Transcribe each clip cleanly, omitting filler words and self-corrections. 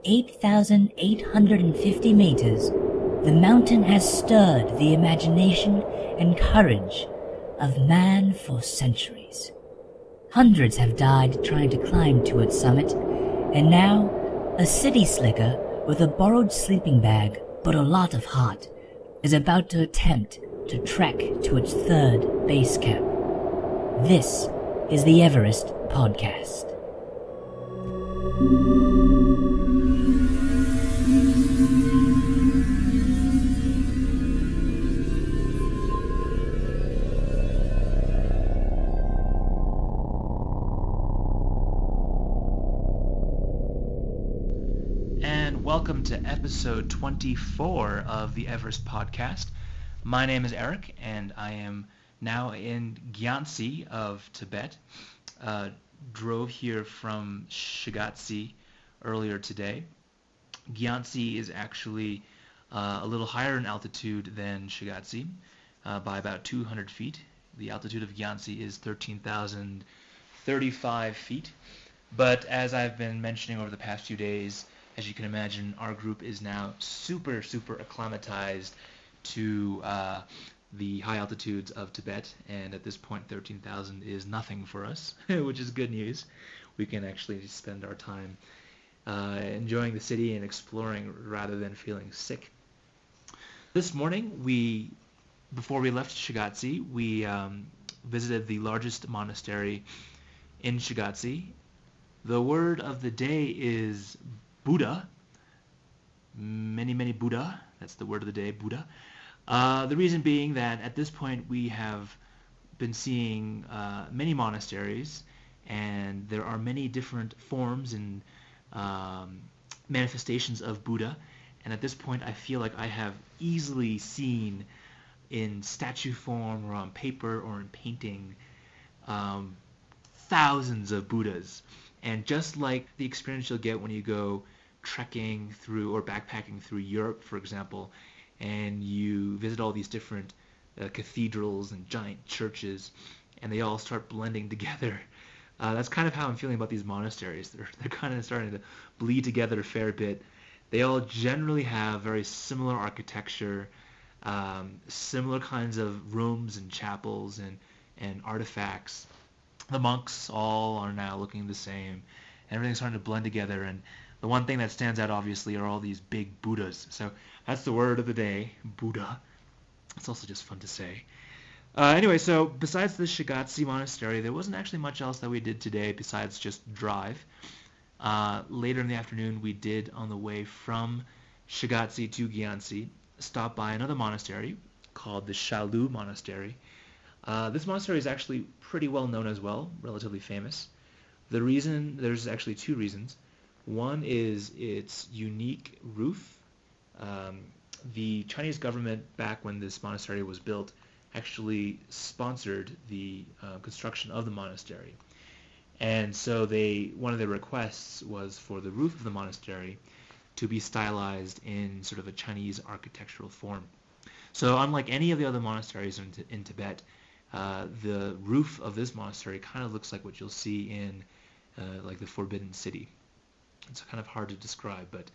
8,850 meters, the mountain has stirred the imagination and courage of man for centuries. Hundreds have died trying to climb to its summit, and now a city slicker with a borrowed sleeping bag but a lot of heart is about to attempt to trek to its third base camp. This is the Everest Podcast. Welcome to episode 24 of the Everest Podcast. My name is Erick, and I am now in Gyantse of Tibet. Drove here from Gyantse earlier today. Gyantse is actually a little higher in altitude than Gyantse by about 200 feet. The altitude of Gyantse is 13,035 feet. But as I've been mentioning over the past few days, as you can imagine, our group is now super acclimatized to the high altitudes of Tibet, and at this point 13,000 is nothing for us, which is good news. We can actually spend our time enjoying the city and exploring rather than feeling sick. This morning, before we left Gyantse, we visited the largest monastery in Gyantse. The word of the day is Buddha. Many Buddha. That's the word of the day, Buddha. The reason being that at this point we have been seeing many monasteries, and there are many different forms and manifestations of Buddha. And at this point I feel like I have easily seen in statue form or on paper or in painting thousands of Buddhas. And just like the experience you'll get when you go trekking through or backpacking through Europe, for example, and you visit all these different cathedrals and giant churches, and they all start blending together. That's kind of how I'm feeling about these monasteries. They're kind of starting to bleed together a fair bit. They all generally have very similar architecture, similar kinds of rooms and chapels and artifacts. The monks all are now looking the same. Everything's starting to blend together, and the one thing that stands out, obviously, are all these big Buddhas. So that's the word of the day, Buddha. It's also just fun to say. Anyway, so besides the Gyantse monastery, there wasn't actually much else that we did today besides just drive. Later in the afternoon, we did, on the way from Gyantse to Gyantse, stop by another monastery called the Shalu Monastery. This monastery is actually pretty well known as well, relatively famous. There's actually two reasons. One is its unique roof. The Chinese government, back when this monastery was built, actually sponsored the construction of the monastery. And so one of their requests was for the roof of the monastery to be stylized in sort of a Chinese architectural form. So unlike any of the other monasteries in Tibet, the roof of this monastery kind of looks like what you'll see in like the Forbidden City. It's kind of hard to describe, but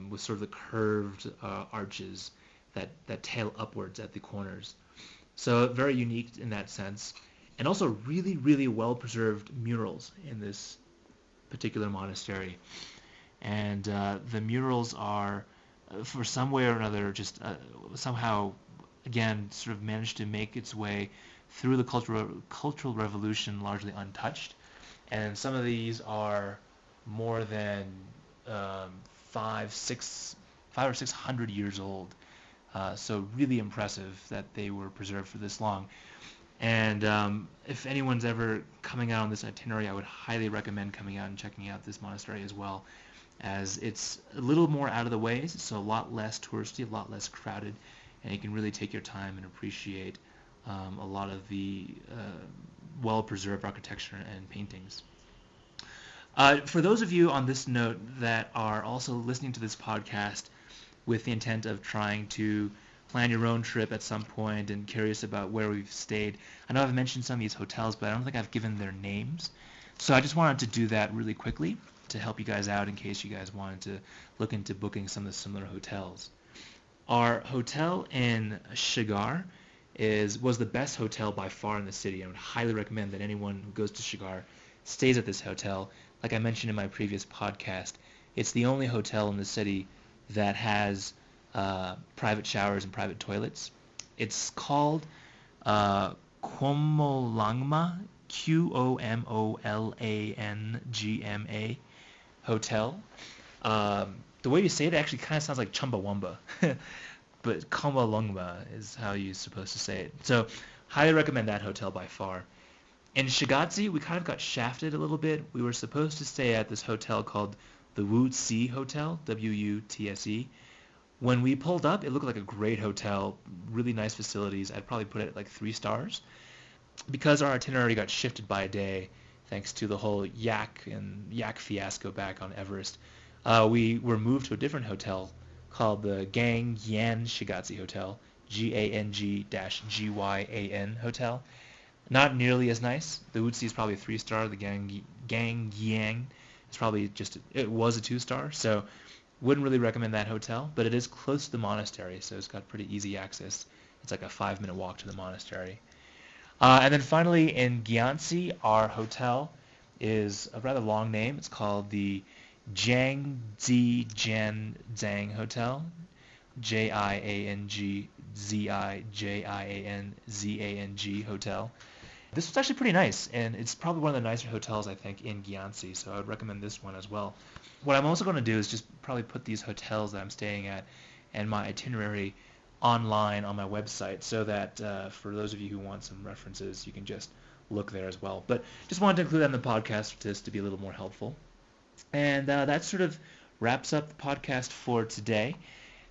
with sort of the curved arches that tail upwards at the corners. So very unique in that sense. And also really well preserved murals in this particular monastery. And the murals are, for some way or another, just somehow, again, sort of managed to make its way through the cultural revolution largely untouched. And some of these are more than 500 or 600 years old. So really impressive that they were preserved for this long. And if anyone's ever coming out on this itinerary, I would highly recommend coming out and checking out this monastery as well, as it's a little more out of the way, so a lot less touristy, a lot less crowded, and you can really take your time and appreciate a lot of the well-preserved architecture and paintings. For those of you on this note that are also listening to this podcast with the intent of trying to plan your own trip at some point and curious about where we've stayed, I know I've mentioned some of these hotels, but I don't think I've given their names. So I just wanted to do that really quickly. to help you guys out in case you guys wanted to look into booking some of the similar hotels. Our hotel in Shigar was the best hotel by far in the city. I would highly recommend that anyone who goes to Shigar stays at this hotel. Like I mentioned in my previous podcast, it's the only hotel in the city that has private showers and private toilets. It's called Qomolangma, Qomolangma Hotel. The way you say it actually kind of sounds like Chumbawamba, but Qomolangma is how you're supposed to say it. So highly recommend that hotel by far. In Shigatse, we kind of got shafted a little bit. We were supposed to stay at this hotel called the Wutse Hotel, W-U-T-S-E. When we pulled up, it looked like a great hotel, really nice facilities. I'd probably put it at like 3 stars. Because our itinerary got shifted by a day, thanks to the whole yak fiasco back on Everest, we were moved to a different hotel called the Gangyan Shigatse Hotel, Gang-Gyan Hotel. Not nearly as nice. The Wutse is probably a 3-star. The Gangyan is probably it was a 2-star. So wouldn't really recommend that hotel, but it is close to the monastery, so it's got pretty easy access. It's like a 5-minute walk to the monastery. And then finally in Gyantse, our hotel is a rather long name. It's called the Jiangzi Jianzang Hotel, Jiangzijanzang Hotel. This was actually pretty nice, and it's probably one of the nicer hotels, I think, in Gyantse, so I would recommend this one as well. What I'm also going to do is just probably put these hotels that I'm staying at and my itinerary online on my website, so that for those of you who want some references, you can just look there as well. But just wanted to include that in the podcast just to be a little more helpful. And that sort of wraps up the podcast for today.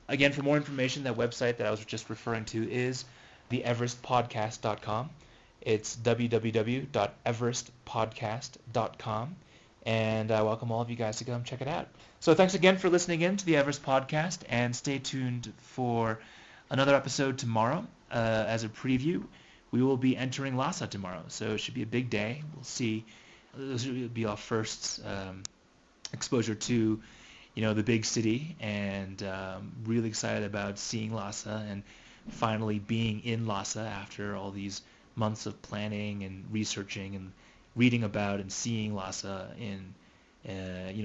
Again, for more information, that website that I was just referring to is theeverestpodcast.com. It's www.everestpodcast.com. And I welcome all of you guys to come check it out. So thanks again for listening in to the Everest Podcast, and stay tuned for another episode tomorrow. As a preview, we will be entering Lhasa tomorrow, so it should be a big day. We'll see. This will be our first exposure to, the big city, and really excited about seeing Lhasa and finally being in Lhasa after all these months of planning and researching and reading about and seeing Lhasa in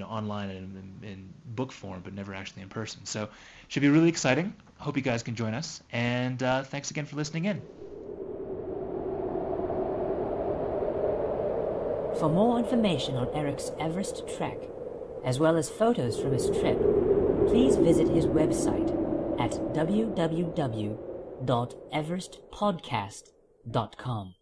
online and in book form, but never actually in person. So should be really exciting. Hope you guys can join us, and thanks again for listening in. For more information on Erick's Everest trek, as well as photos from his trip, please visit his website at www.everestpodcast.com.